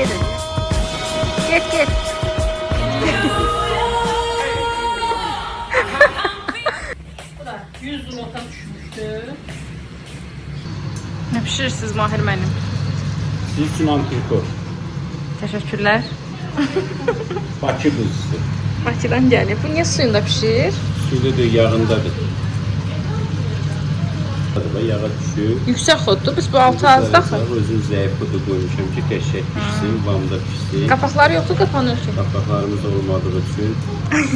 Gedin. Get. Bu da 100 zlota düşmüştü. Ne pişirirsiniz Mahir mənim? Siz için antrikot. Teşekkürler. Bakı kuzusu. Bakıdan gəlib. Bu niyə suyunda pişir? Suyudur, yağındadır. Yağa düşür. Yüksək xoddur. Biz bu altı azda axı. Özüm zəif budu qoymuşam ki, qəşək pişsin, vamda pişsin. Qapaqları yoxdur, qapanır ki. Qapaqlarımız olmadığı üçün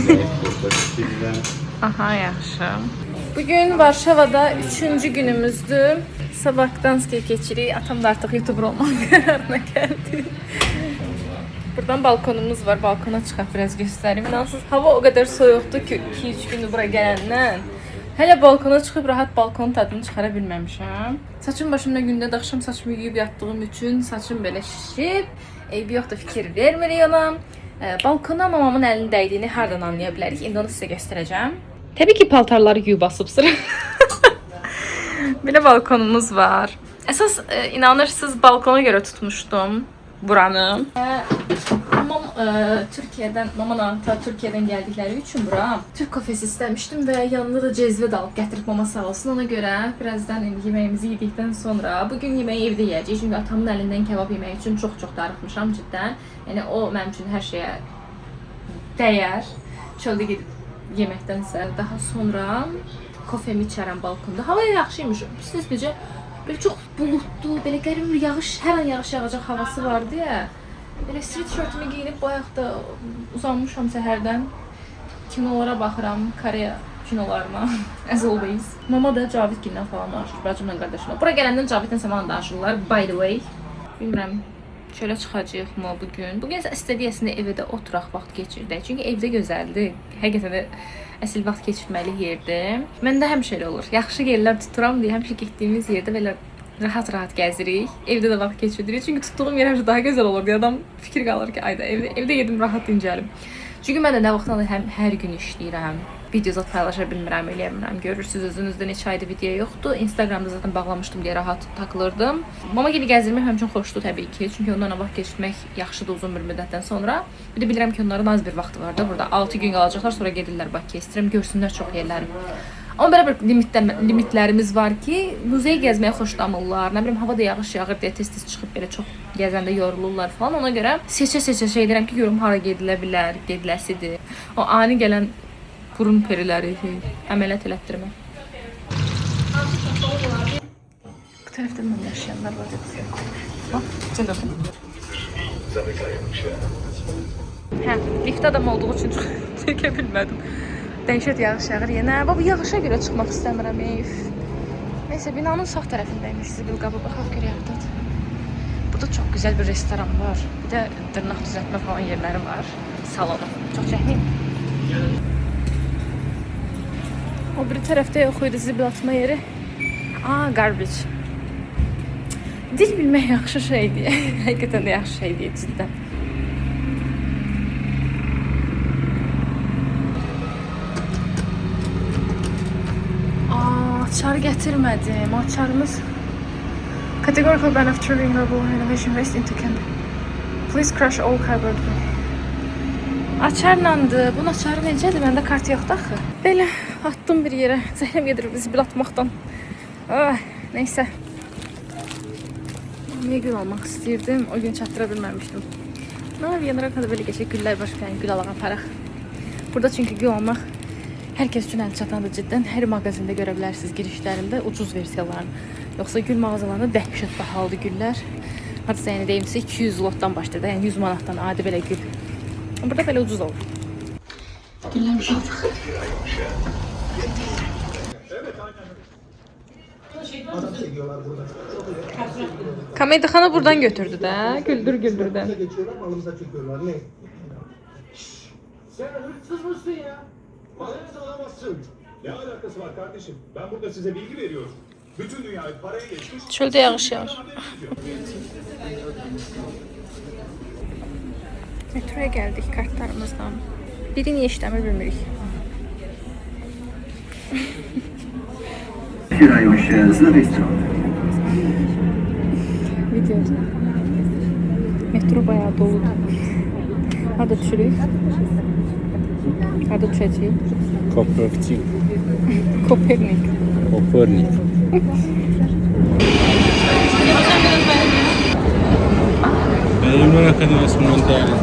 zəif budda pişirirəm. Aha, yaxşı. Bugün Varşavada 3-cü günümüzdür. Sabah Gdansk'a keçirik. Atam da artıq YouTuber olmaq qərarına gəldi. Buradan balkonumuz var. Balkona çıxaq biraz göstərim. İnansız hava o qədər soyuqdur ki 2-3 gündür bura gələndən. Hələ balkona çıxıb rahat balkonun tadını çıxara bilməmişəm. Saçım başımda gündə də axşam saçımı yuyub yatdığım üçün saçım belə şişib. Eybi yoxdur, fikir vermirik ona. Balkona mamamın əlinin dəydiyini hardan anlaya bilərik? İndi onu sizə göstərəcəm. Təbii ki, paltarları yuyub asıb sıra. Belə balkonumuz var. Əsas inanırsınız balkona görə tutmuşdum buranı. Mamam Türkiyədən gəldikləri üçün bura Türk kafesi istəmişdim və yanında da cezve də alıb gətirib mama sağ olsun. Ona görə birazdan yeməyimizi yedikdən sonra bugün yeməyi evdə yeyəcəyik. Çünki atamın əlindən kebab yemək üçün çox darıxmışam cidden. Yəni o mənim üçün hər şeyə dəyər. Çöldə gedib yeməkdənsə daha sonra kofemi içərəm balkonda. Hava yaxşıymış. Siz necə? Böyle çok bulutlu, böyle qəribə bir yağış, hər an yağış yağacaq havası vardı ya. Böyle sweatshirtimi giyinib bu ayaqda uzanmışam səhərdən. Kinolara baxıram, Koreya kinolarına, as always. Mama da Cavidgil'dən falan danışır, bacımla qardaşımla. Bura gələndən Caviddən səmanla danışırlar, by the way. Bilmirəm, çölə çıxacağıq mı bugün? Bugün istədiyəsində evdə oturaq, vaxt keçirdək. Çünki evdə gözəldir. Həqiqətən də əsl vaxt keçirməli yerdir. Məndə həmişə elə olur. Yaxşı yerlər tuturam deyə həmişə getdiyimiz yerdə belə rahat gəzirik. Evdə də vaxt keçiririk. Çünki tutduğum yer həmişə daha gözəl olur deyə adam fikir qalır ki, ayda evdə yedim, rahat dincəlim. Çünki mən də nə vaxtdan da hər gün işləyirəm. Videozat paylaşa bilmirəm, eləyə bilmirəm. Görürsünüz özünüzdə neçə ayda video yoxdur. Instagramda zaten bağlamışdım deyə rahat takılırdım. Mama gibi gəzdirmək mənim üçün xoşdur təbii ki. Çünki onlarla vaxt keçirmək yaxşıdır uzun bir müddətdən sonra. Bir də bilirəm ki, onların az bir vaxtı var da burada. 6 gün qalacaqlar, sonra gedirlər Bakıya. İstəyirəm görsünlər çox yerləri. Amma belə bir limitlərimiz var ki, muzey gəzməyə xoşlamırlar. Nə bilim, havada yağış yağır deyə tez-tez çıxıb belə çox gəzəndə yorulurlar falan. Ona görə seçə-seçə şey deyirəm ki, görüm hara gedilə bilər, gediləsidir. O ani gələn burun periləri əməliyyat elətdirmək. Bu tərəfdə mən yaşayanlar var. Bax, sən də bax. Hə, lift adam olduğu üçün çəkə bilmədim. Dəhşət yağış yağır yenə. Bu yağışa görə çıxmaq istəmirəm. Neyse, binanın sağ tərəfindəymiş. Zibil qabı baxaq görəyərdir. Burada çox gözəl bir restoran var. Bir də dırnaq düzəltmə falan yerləri var. Salonu. Çox çəkməyim. O bir tərəfdə yox idi zibil atma yeri. Garbage. Dil bilmək yaxşı şeydir. Həqiqətən də yaxşı şeydir cidden. Açar gətirmədim. Açarımız Categorical ban of true renewable innovation waste into Canada. Please crush all cardboard. Açarlandı. Bunun açarı necədir? Məndə kart yoxdur axı. Belə atdım bir yerə. Zəhləm gedir zibil atmaqdan. Neysə. Niyə gül almaq istəyirdim? O gün çatdıra bilməmişdim. Yanıra kadar böyle geçək güllər baş verən gül alaq aparaq. Burada çünki gül almaq hər kəs üçün əl çatandır cidden. Hər mağazində görə bilərsiniz girişlərində ucuz versiyalarını. Yoxsa gül mağazalarında dəhşət bahalıdır güllər. Hatta yəni deyim sizə 200 lotdan başlayır da, yəni 100 manatdan adi belə gül. Burada belə ucuz olur. Güllər ucaldıq. Komedixana buradan götürdü də. Güldür güldürdən. Sen hırsız mısın ya? Paranızı alamazsın. Ne alakası var kardeşim? Ben burada size bilgi veriyorum. Bütün dünyayı paraya geçmiş. Çöldə yağış yağır. Metroya geldik kartlarımızdan. Biri niye işləmir bilmirik. Video. Metro bayağı doludur. Harda düşürük? Harda düşəcəyik? Kopernik. Kopernik. Kopernik. Elmler Akademiyası'nın değerli.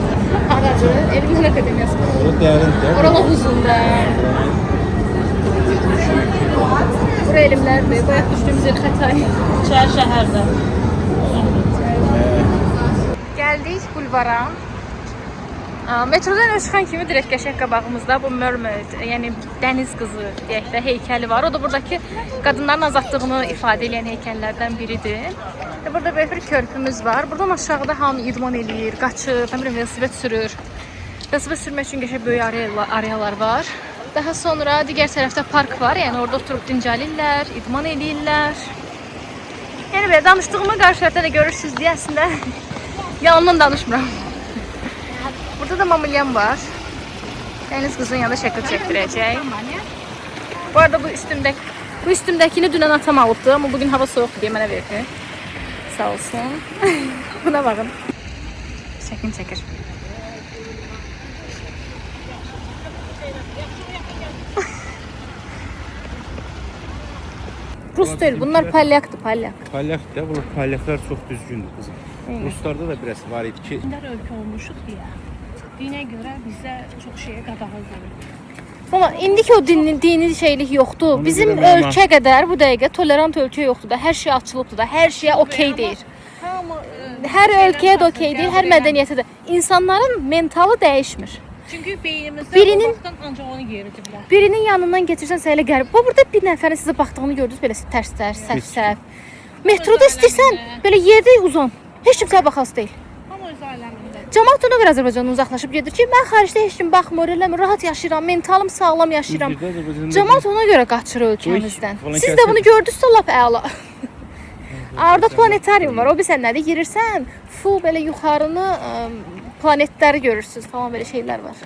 Haradır? Elmlər Akademiyası. O değerli. Oralar uzunda. Bura elmlərdir. Bayaq düşdüyümüz yer Xətay. Şəhərdə. Gəldik bulvara. Metrodan çıxan kimi direkt qəşəng qabağımızda bu Mermaid, yəni dəniz qızı deyək də heykəli var. O da buradakı qadınların azadlığını ifadə edən heykəllərdən biridir. Burada böyük bir körpümüz var. Buradan aşağıda hamı idman eləyir, qaçır, velosiped sürür. Velosiped sürmək üçün qəşəng böyük arealar var. Daha sonra digər tərəfdə park var. Yəni orada oturub dincəlirlər, idman eləyirlər. Yəni belə danışdığımı qarşı tərəfdə də görürsüz deyə əslində yalandan danışmıram. Burada da mamilyam var. Dəniz qızın yanında şəkil çəkdirəcək. Bu arada bu üstümdəkini dünən atam alıbdı, amma bugün hava soğuqdur deyə mənə verdi. Sağ olsun. Buna baxın. Şəkil çəkir. Rus deyil, bunlar palyakdır, palyak. Palyak da, bu palyaklar çok düzgündür kızım. Ruslarda da biraz var idi ki. Dindar ölkə olmuşuq deyə. Dinə görə bizə çox şeyə qadağa qoyur. Amma indiki o dini şeylik yoxdur. Bizim ölkə qədər bu dəqiqə tolerant ölkə yoxdur da. Hər şey açılıbdır da. Hər şeyə okey deyir. Hər ölkəyə də okey deyir, hər mədəniyyətə də. İnsanların mentalı dəyişmir. Çünki beynimizdə o vaxtdan ancaq onu yeridiblər. Birinin yanından keçirsən sən elə qərib. Burada bir nəfərin sizə baxdığını gördünüz belə tərs-tərs, səf-səf. Metroda istəyirsən belə yerdə uzan. Heç kim sənə baxası deyil. Amma öz aləmində. Cəmaət ona görə Azərbaycandan uzaqlaşıb gedir ki, mən xaricdə heç kim baxmır, eləmir, rahat yaşayıram, mentalım sağlam yaşayıram. Cəmaət ona görə qaçır ölkəmizdən. Siz də bunu gördünüzsə lap əla. Orada planetarium var. O bilsən nədir? Girirsən, full belə yuxarını planetləri görürsüz falan belə şeylər var.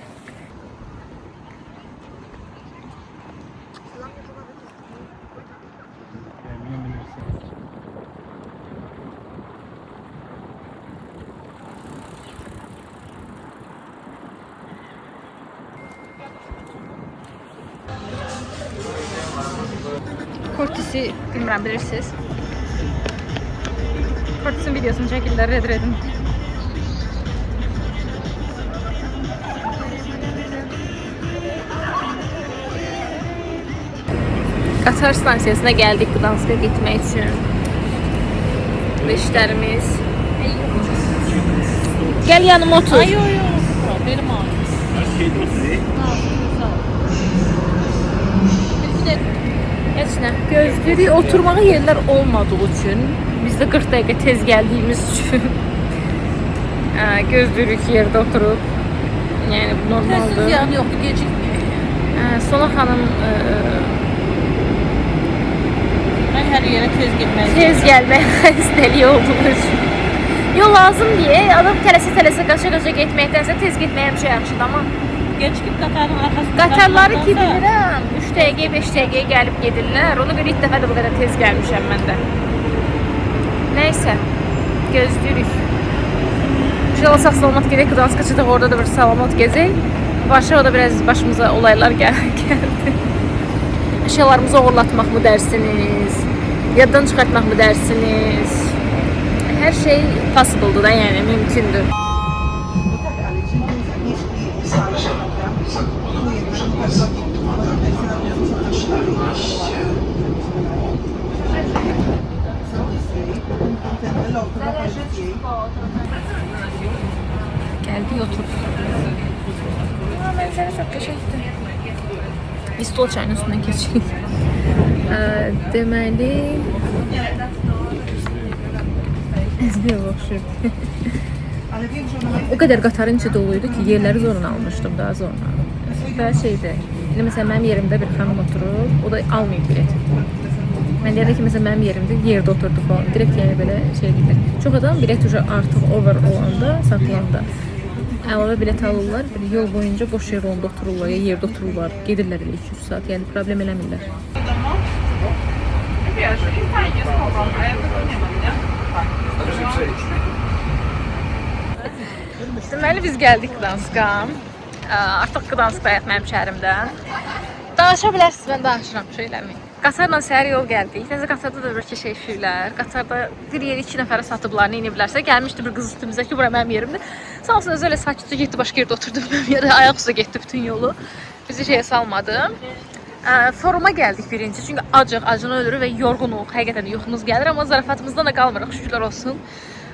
Kortisi bilmirəm bilirsiniz. Kortisin videosunu çəkirlər, Redredin. Qatar stansiyasına gəldik Gdansk'a getmək üçün. Və işlərimiz. Gəl yanıma otur. Ay, benim ağrım. Her şey de Heç nə, gözləyirik, oturmağa yerlər olmadığı üçün, biz də 40 dəqiqə tez gəldiyimiz üçün gözləyirik yerdə oturub. Yəni bu normaldır. Təsiz yanı yoxdur, gecikmir. Sona xanım Mən hər yerə tez getməliyim. tez gəlmək xəstəliyi olduğu üçün. Yol lazım deyə adam tələsə qaça-qaça getməkdənsə tez getmək həmişə yaxşıdır, amma Geçkip Qatarın arxasında. qatarları ki bilirəm, 3 dəqiqə, 5 dəqiqəyə gəlib gedirlər. Ona görə ilk dəfə də bu qədər tez gəlmişəm mən də. Nəysə, gözləyirik. İnşallah sağ-salamat gedək, Gdansk'a çıxdıq, orada da bir salamat gezək. Varşavada biraz başımıza olaylar gəldi. Əşyalarımızı oğurlatmaq mı dərsiniz? Yaddan çıxartmaq mı dərsiniz? Hər şey possible-dur da, yəni mümkündür. Gəldik, oturduk. Mənzərə çox qəşəngdir. Biz stol çayının üstündən keçirik. Deməli... Əzbiyə baxışır. O qədər qatarın içi doluydu ki, yerləri zorla almışdım, daha zorla. Və şeydir, məsələn, mənim yerimdə bir xanım oturub, o da almayıb bilet. Mən deyəndə ki, məsələn, mənim yerimdə yerdə oturdu falan, direkt yəni belə şey gedir. Çox adam bilet artıq over olanda, satılanda əlavə bilet alırlar, yol boyunca boş yer olanda otururlar, ya yerdə otururlar, gedirlər elə 200 saat, yəni problem eləmirlər. Deməli biz gəldik Gdanska. Artıq Gdansk həyat mənim şəhərimdən. Danışa bilərsiniz, mən danışıram şeylərimi. Qatarla səhər yol gəldik. Təzə qatarda da bəlkə şey fikirlər. Qatarda bir yeri 2 nəfərə satıblar, nə edə bilərsə. Gəlmişdi bir qız üstümüzə ki, bura mənim yerimdir. Sağ olsun özü elə sakitcə getdi, başqa yerdə oturdu mənim yerə. Ayaq üstə getdi bütün yolu. Bizi şeyə salmadı. Foruma gəldik birinci. Çünki acına ölürük və yorğunuq. Həqiqətən yuxumuz gəlir, amma zarafatımızdan da qalmırıq, şükürlər olsun.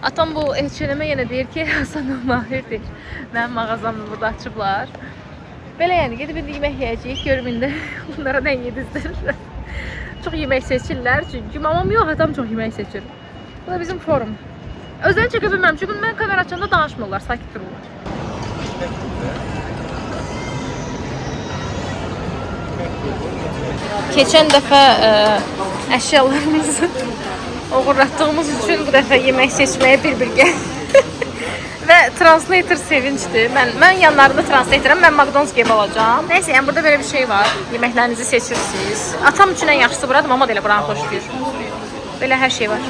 Atam bu H&M-ə yenə deyir ki, Hasan mahirdir. Mənim mağazamı burada açıblar. Belə yəni, gedib indi yemək yiyəcəyik, görüm indi onlara nə yedizdirir. Çox yemək seçirlər, çünki mamam yox, atam çox yemək seçir. Bu da bizim forum. Özdən çəkə bilməm, çünki mən kamera açanda danışmırlar, sakit dururlar. Keçən dəfə əşyalarımızı oğurlatdığımız üçün bu dəfə yemək seçməyə bir-bir gəldi. Və translator sevincdir. Mən yanlarında translatoram, mən McDonald's gibi alacağım. Neyse, yəni burada belə bir şey var. Yeməklərinizi seçirsiniz. Atam üçün ən yaxşısı buradır, mama da elə buranı xoşlayır. Belə hər şey var.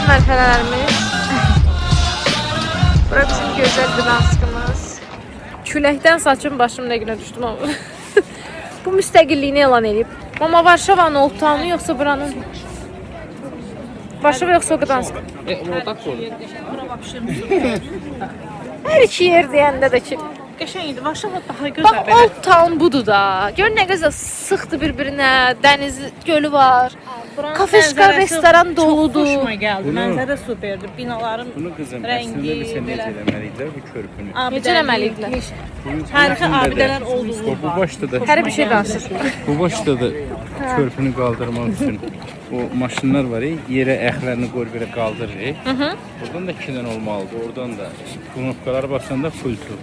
Mərhələlərimiz. Bura bizim gözəl Gdanskımız. Küləkdən saçım başım nə günə düşdüm ama. Bu müstəqilliyini elan edib. Amma Varşavanın Old Town-u yoxsa buranın? Varşava yoxsa Gdansk? Hər iki yer deyəndə də ki. Qəşəng idi. Varşava daha gözəl. Bax, Old Town budur da. Gör nə gözəl sıxdı bir-birinə. Dəniz, gölü var. Kafeşka, restoran doludur. Xoşuma gəldi. Mənzərə superdir. Binaların Bunu qızım, rəngi əslində bizə necə belə. eləməliyidilər bu körpünü? Necə eləməliyidilər? Tarixi abidələr olduğu Bu başda da, Hər bir şey qalsın. bu başda da körpünü qaldırmaq üçün o maşınlar var, yerə əxlərini qoyur belə qaldırır. Oradan da 2 dənə olmalıdır. Oradan da knopkalara basanda fultur.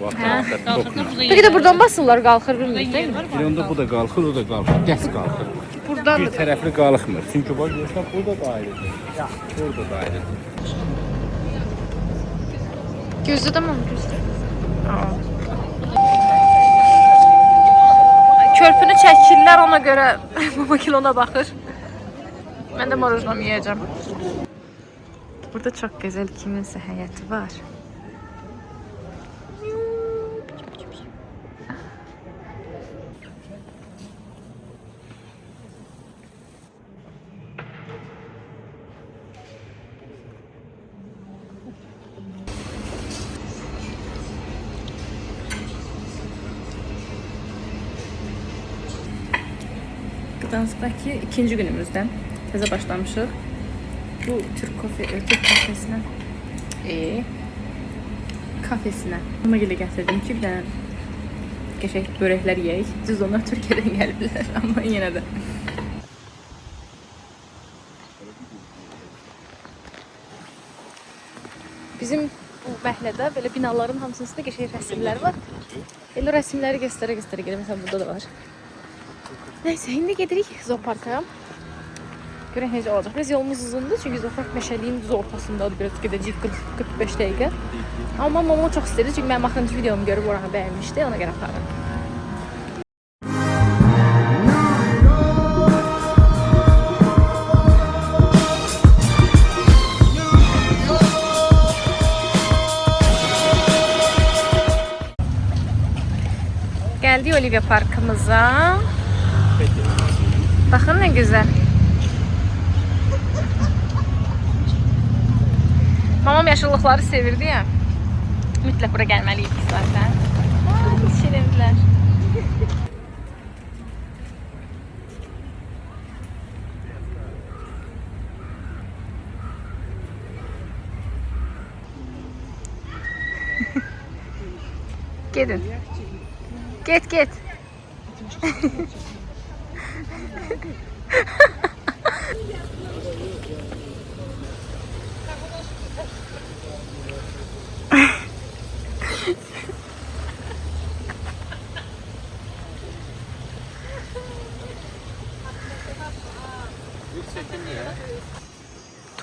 Peki de buradan basırlar, qalxır bilmirik değil mi? Bir onda bu da qalxır, o da qalxır. Qəs qalxır. Buradan Bir tərəfli qalxmır. Çünki bax görsən burada da ayrıdır. Burada da ayrıdır. Gözdə də mi onu gözdə? Körpünü çəkirlər, ona görə mama kilona baxır. Mən də morojnom yiyəcəm. Burada çox gözəl kiminsə həyəti var. Gdansk'daki ikinci günümüzden teze başlamışıq. Bu Türk kafesine Ama gile getirdim ki bir dənə qəşəng börəklər yeyək. Düz onlar Türkiye'den gəliblər ama yine de. Bizim bu məhəllədə belə binaların hamısının üstündə qəşəng rəsmlər var. Elə rəsmləri göstərə gedir. Məsələn burada da var. Neyse, indi gedirik zooparka. Görək necə olacaq. Biraz yolumuz uzundur çünki zoopark meşəliyin düz ortasındadır. Biraz gedəcəyik 40-45 dəqiqə. Amma mama çox istədi çünki mənim axırıncı videomu görüb oranı bəyənmişdi. Ona görə apardım. Geldik Olivia Parkımıza. Bakın ne güzel. Mamam yaşıllıkları sevirdi ya. Mütləq bura gəlməliydik zaten. Şirinlər. Gedin. Get.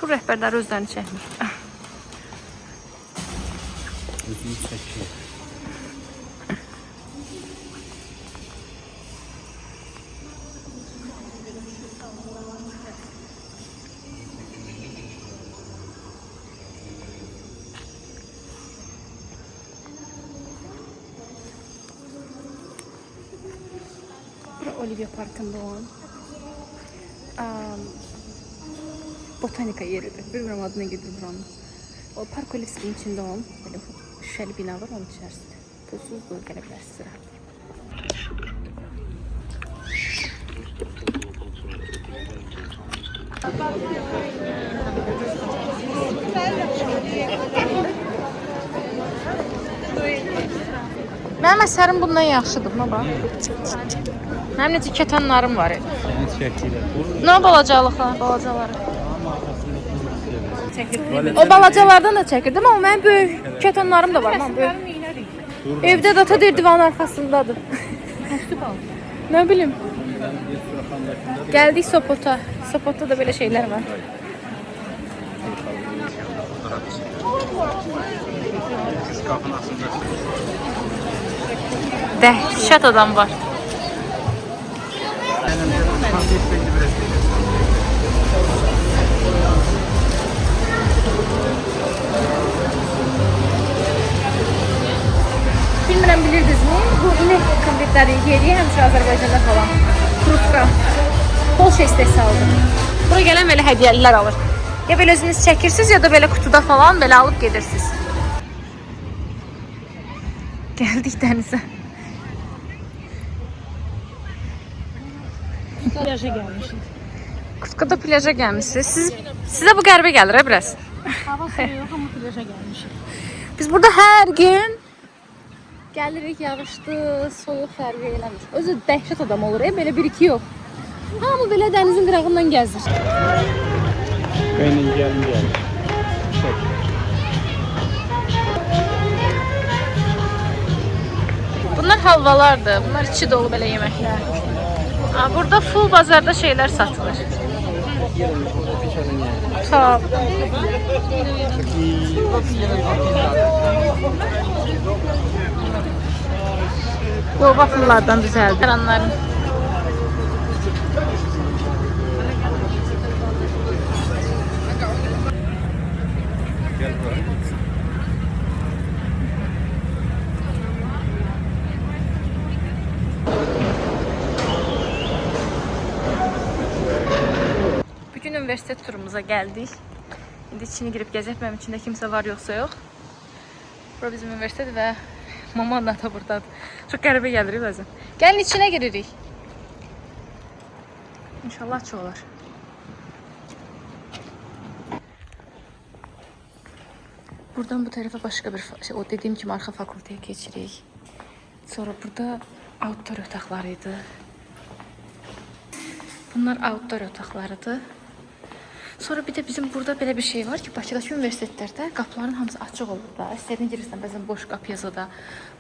Tur rəhbərləri özlərini çəkmir. Özünü çəkir. Olivia Parkı'nda olan botanika yeridir. Bilmiyorum adına gelir buranın. O Park Olivski'nin içinde olan böyle şişeli bina var, onun içerisinde. Pulsuzdur, gelebilirsiniz rahat. Mənim əsərim bundan yaxşıdır, buna bax. Mənim necə kətanlarım var. Səni çəkirlər. Nə balacalıqlar, balacaları. O balacalardan da çəkirdim, amma mənim böyük kətanlarım da var. Mən böyük. Evdə data deyir divanın arxasındadır. Nə bilim. Gəldik Sopot'a. Sopot'ta da belə şeylər var. Dəhşət adam var. Bilmirəm, bilirdinizmi? Bu inek konfetləri yeri həmişə Azərbaycanda falan. Krupka. Polşa istehsalıdır. Bura gələn belə hədiyyəlilər alır. Ya belə özünüz çəkirsiniz, ya da belə kutuda falan belə alıb gedirsiniz. Gəldik dənizə. Plaja gəlmişik. Kutkada plaja gəlmişsiniz. Sizə bu qəribə gəlir, biraz. Hava soyuq, amma plaja gəlmişik. Biz burada hər gün gəlirik, yağışdı, soyuq fərqi eləmir. Özü dəhşət adam olur, belə bir-iki yox. Hamı belə dənizin qırağından gəzir. Benim gəlin. Bunlar halvalardır. Bunlar içi dolu belə yeməklər. Burada full bazarda şeylər satılır. Sağ ol. Bu waffle'lardan düzəldi. Qaranların. Gəl bura. Bugün üniversitet turumuza gəldik. İndi içini girib gəzək. Mənim içində kimsə var, yoxsa yox. Bura bizim üniversitet və mama da buradadır. Çox qəribə gəlir bəzən. Gəlin içinə giririk. İnşallah çox olar. Buradan bu tərəfə başqa bir o dediyim kimi arxa fakültəyə keçirik. Sonra burada outdoor otaqları idi. Bunlar outdoor otaqlarıdır. Sonra bir də bizim burada belə bir şey var ki, Bakıdakı universitetlərdə qapıların hamısı açıq olur da. İstədiyini girirsən, bəzən boş qapı yazıda.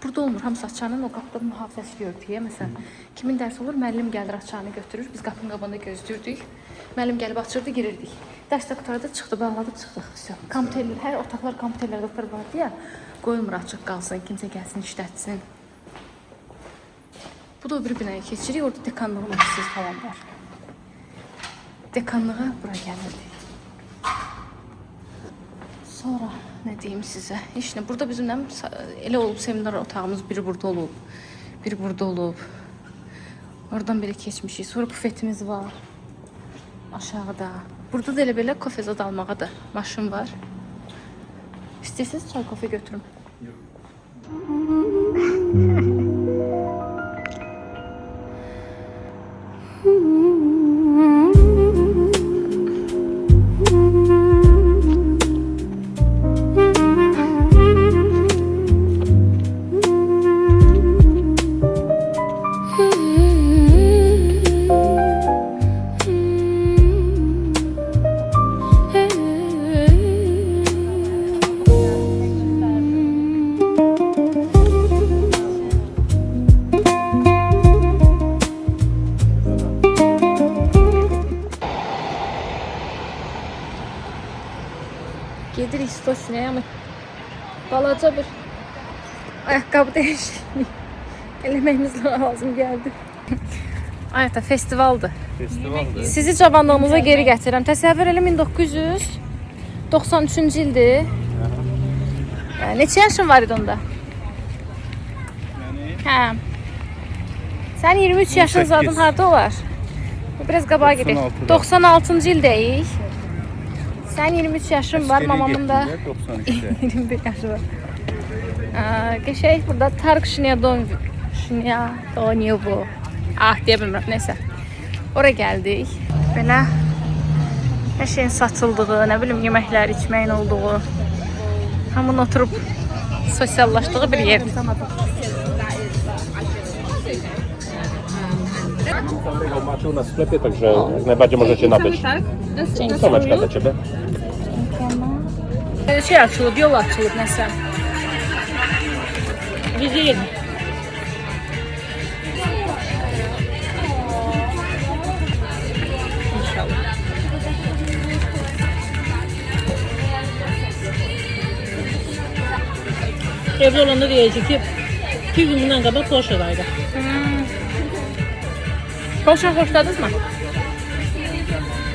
Burada olmur, hamısı açanın o qapıda mühafizəçi örtüyə. Məsələn, kimin dərsi olur, müəllim gəlir açanı götürür. Biz qapının qabağında gözləyirdik. Müəllim gəlib açırdı, girirdik. Dərsdə qutardı, çıxdı, bağladı, çıxdıq. Kompüterlər, hər otaqlar kompüterlərdə vardı ya, qoyulmur açıq qalsın, kimsə gəlsin, işlətsin. Bu da o bir binaya keçirik, orada dekanlığın ofisi falan var. Dekanlığa bura gəlirdik. Sonra nə deyim sizə? Heç nə. Burada bizim elə olub seminar otağımız biri burada olub, biri burada olub. Oradan belə keçmişik. Sonra bufetimiz var. Aşağıda. Burada da elə belə kofe zad almağa da maşın var. İstəyirsiniz çay, kofe götürüm. gedirik İstoçniyə, amma balaca bir ayaqqabı dəyişikliyi eləməyimiz lazım gəldi. Ayətə festivaldır. Festivaldır. Sizi cavanlığınıza geri gətirirəm. Təsəvvür elə 1993-cü ildir. Neçə yaşın var idi onda? Hə. Sən 23 yaşın 18. zadın harda olar? Biraz qabağa gedək. 96'da. 96-cı ildəyik. Sən 23 yaşın var, mamamın da 93'te. 21 yaşı var. Qəşəng burada Tark Şnyadonyevo. Deyə bilmirəm, neysə. Ora gəldik. Belə hər şeyin satıldığı, nə bilim yeməklər, içməyin olduğu, hamının oturub sosiallaşdığı bir yer. Macie u nas w sklepie, także jak najbardziej możecie nabyć. Tomeczka dla Ciebie. Şey açılıb, yol açılıb nəsə. Gidelim. İnşallah. Evli olanda diyecek ki 2 gündən qabaq Polşadaydı. Polşa xoşladınız mı?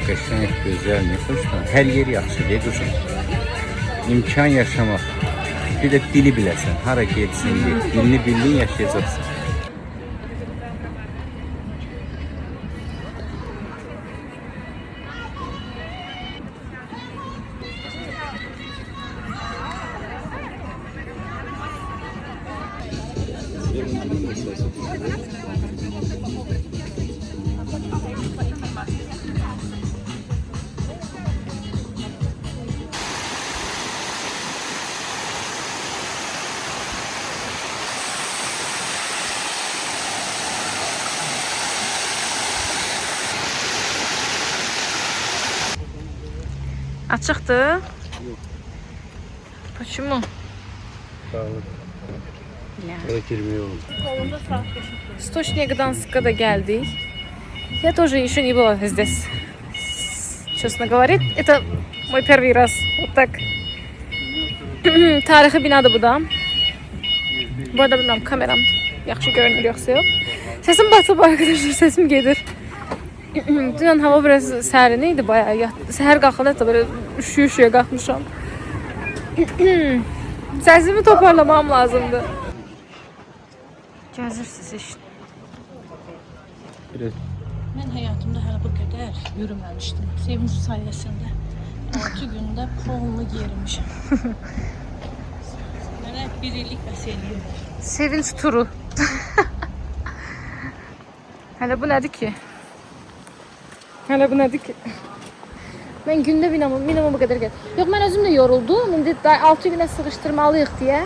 Qəşəng, gözəl, nə xoşdur. Hər yer yaxşı, de qızım. İmkan yaşamaq. Bir də dili biləsən. Hara getsin, dilini bildin yaşayacaqsın. Açıqdır. Почему? Sağ olun. Oraya girməyə olun. Stochnia Gdanska da geldik. Я тоже еще не была здесь. Честно говоря, это мой первый раз. Вот так. Tarihi binadır bu da. Bu arada bilmem kameram yaxşı görünür yoxsa yox. Sesim batıb arkadaşlar, sesim gedir. Dünən hava biraz sərin idi bayağı. Səhər qalxanda da böyle üşüyə qalxmışam. Səsimi toparlamam lazımdı. Gəzirsiniz işte. Mən həyatımda hələ bu qədər yürüməmişdim. Sevinç sayəsində 6 gündə polunu gerimişəm. Mənə bir illik bəs eləyir. Sevinç turu. Hələ bu nədir ki? Hələ bu nədir ki? Mən gündə minimum bu qədər gəl. Yox, mən özüm də yoruldum. İndi 6 günə sıxışdırmalıyıq deyə.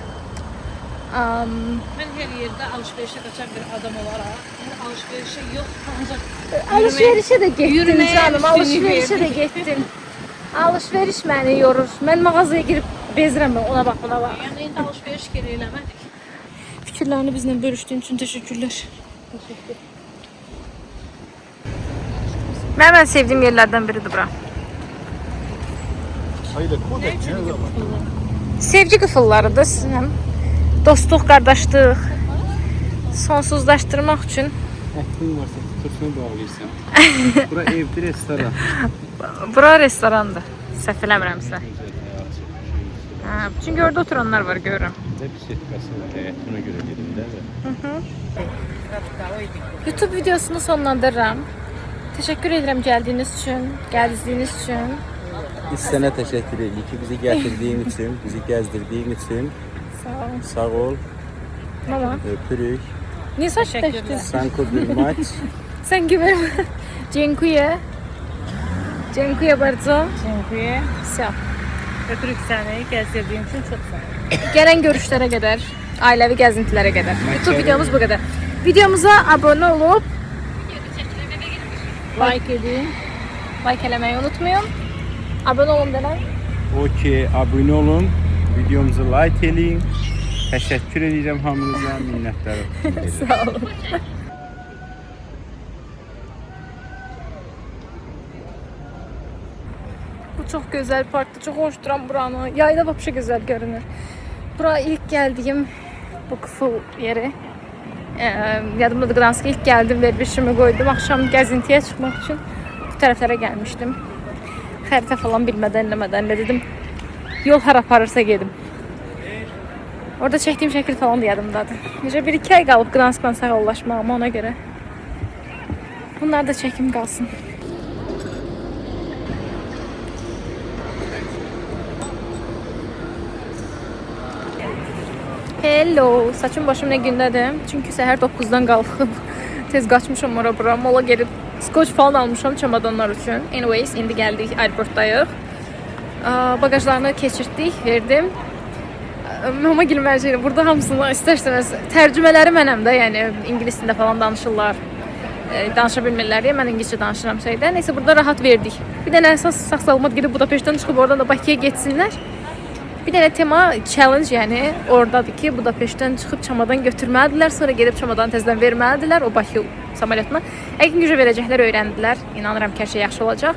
Mən hər yerdə alışverişə qaçan bir adam olaraq, yəni alışverişə yox, ancaq Alışverişə də getdim yürüməyə canım, üstünlük alışverişə də verdim. getdim. Alışveriş məni yorur. Mən mağazaya girib bezirəm, ona bax, buna bax. yəni indi alışveriş geri eləmədik. Fikirlərini bizlə bölüşdüyün üçün təşəkkürlər. Mən sevdiyim yerlərdən biridir bura. Sevgi qıfıllarıdır sizin. Dostluq, qardaşlıq, sonsuzlaşdırmaq üçün. Əhtin varsa tutursunu bağlayırsan. Bura evdir, restoran. Bura restorandır. Səhv eləmirəmsə. Çünki orada oturanlar var, görürəm. Ne bir setkası var, həyatına görə dedim də. YouTube videosunu sonlandırıram. Təşəkkür edirəm gəldiyiniz üçün, gəzdiyiniz üçün. Biz sənə təşəkkür edirik ki, bizi gətirdiyin üçün, bizi gəzdirdiyin üçün. Sağ olun. Sağ ol, Mama. öpürük. Nie saç teşekkür. Sanko bir maç. Thank you very much. Dziękuję. Dziękuję bardzo. Dziękuję. Все. Öpürük səni, gəzdirdiyin üçün çox sağ ol. Gələn görüşlərə qədər, ailəvi gəzintilərə qədər. YouTube videomuz bu qədər. Videomuza abunə olub, Like edin. like eləməyi unutmayın. Abunə olun denən. Okey, abunə olun, videomuzu like eləyin. Təşəkkür edirəm hamınıza, minnətdarım. Sağ olun. Bu Çox gözəl parkdır. Çox xoşduram buranı. Yayda vapşe gözəl görünür. Bura ilk gəldiyim bu Kful yeri. Yadımdadır, Gdansk'a ilk gəldim, vermişimi qoydum. Axşam gəzintiyə çıxmaq üçün bu tərəflərə gəlmişdim. Xəritə falan bilmədən, eləmədən dedim, yol hər aparırsa gedim. Orada çəkdiyim şəkil falan da yadımdadır. Necə 1-2 ay qalıb Gdansk'la sağollaşmağıma, ona görə. Bunlar da çəkim qalsın. Hello, saçım başım nə gündədir? Çünki səhər 9-dan qalxıb tez qaçmışam ora bura. Mola gedib skoç falan almışam çamadanlar üçün. Anyways, indi gəldik, aeroportdayıq. Bagajlarını keçirtdik, verdim. Mama gülməcəyir. Burada hamısını istər-istəməz tərcümələri mənəm də, yəni ingilis dilində falan danışırlar. Danışa bilmirlər deyə mən ingiliscə danışıram şeydə. Nəysə burada rahat verdik. Bir dənə əsas sağ-salamat gedib Budapeştdən çıxıb oradan da Bakıya getsinlər. Bir dənə tema challenge, yəni oradadır ki, Budapeştdən çıxıb çamadan götürməlidirlər, sonra gedib çamadanı təzədən verməlidirlər o Bakı samolyotuna. Əgər gücə verəcəklər, öyrəndilər. İnanıram ki, hər şey yaxşı olacaq.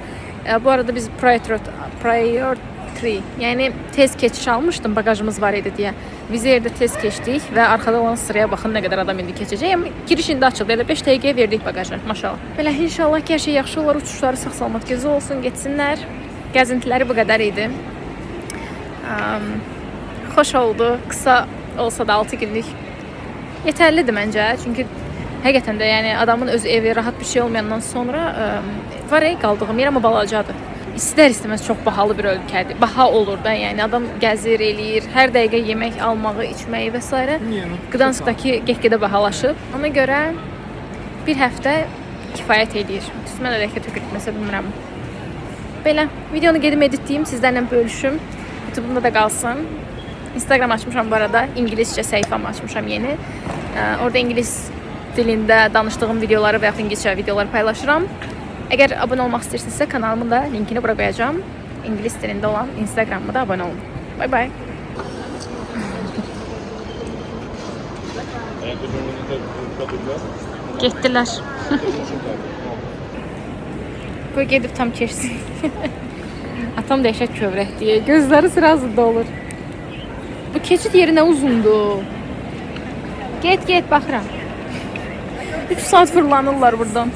Bu arada biz prior 3, yəni tez keçiş almışdım, bagajımız var idi deyə. Vizerdə tez keçdik və arxada olan sıraya baxın nə qədər adam indi keçəcək. Amma giriş indi açıldı. Elə 5 dəqiqəyə verdik bagajı, maşallah. Belə inşallah ki, hər şey yaxşı olar, uçuşları sağ-salamat gözəl olsun, getsinlər. Gəzintiləri bu qədər idi. Xoş oldu. Qısa olsa da 6 günlük yetərlidir məncə. Çünki həqiqətən də yəni adamın öz evi rahat bir şey olmayandan sonra var qaldığım yer amma balacadır. İstər-istəməz çox bahalı bir ölkədir. Baha olur da, yəni adam gəzir, eləyir, hər dəqiqə yemək almağı, içməyi və s. Gdanskdakı get-gedə bahalaşıb. Ona görə bir həftə kifayət eləyir. Üstümə də ləkə tökülməsə bilmirəm. Belə, videonu gedim editləyim, sizlərlə bölüşüm. YouTube'umda da qalsın. Instagram açmışam bu arada. İngiliscə səhifəm açmışam yeni. Orada ingilis dilində danışdığım videoları və yaxud ingiliscə videoları paylaşıram. Əgər abunə olmaq istəyirsinizsə kanalımın da linkini bura qoyacağam. İngilis dilində olan Instagramıma da abunə olun. Bye bye. Getdilər. Qoy gedib tam keçsin. Atam dəhşət kövrəkdir. Gözləri sırasında olur. Bu keçid yeri nə uzundur. Get, baxıram. 3 saat fırlanırlar buradan.